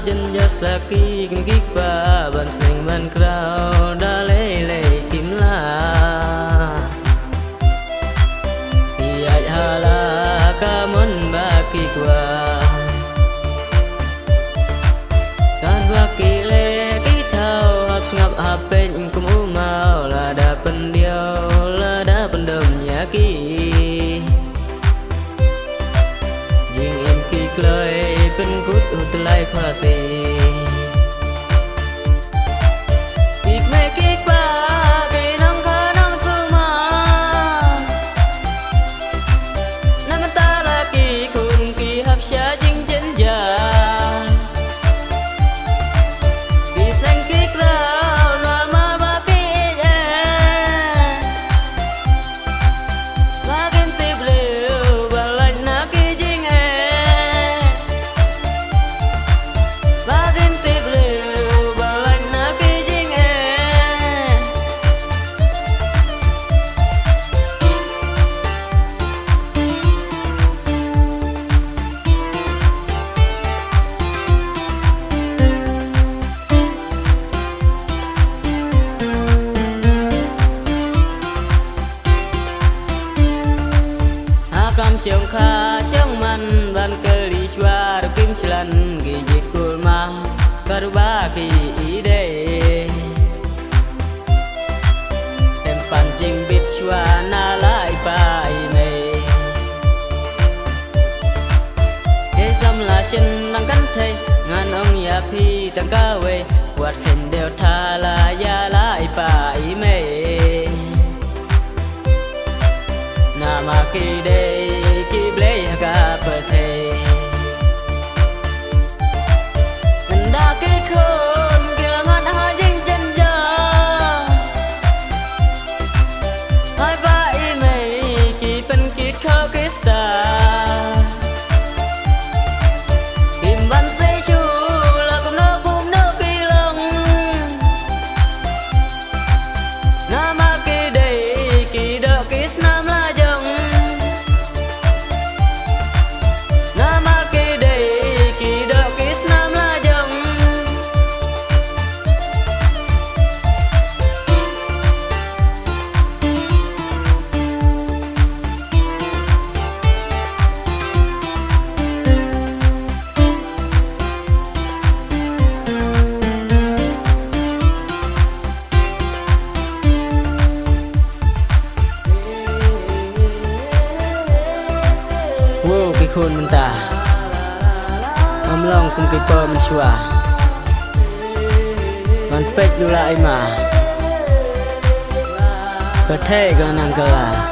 dân gia saki kinh kích ba ban sing ban krao đã lê lê kim la thì ai hala kamun ba ki qua kan ba ki le ki thao hap ngap hap pen kum mau là đã pendiau là đã pendem ya ki jing em ki kloi pen kut utlai phasi ik me ki pa ki nam kha nam suma nam ta la ki kun ki hap sha jing chen ja ki sang ki klao na ma ba ki e ba gen te bleu ba lai na ki jing e ba gen te bleu ba lai na ki jing e Akam siang kha siang man ban keli shwar kim chlan gi jit kulma karuba ki ide em pan jing bit shwa na lai pai me he sam la shin nang kan thei ngan ong ya phi tang ka we wat khen deu tha la ya lai pai me nama ki de ki ble ka pathe nda ki khon ki ngan ha jing chen ja hai ba i me ki pen ki kho ki sta kim ban se chu la kum no ki long nama ki de ki do ki snam la wow cái khôn mình ta ông long cùng cái bờ mình xuaมันเป็ดดูละไอมาประเทศก็นังกะลา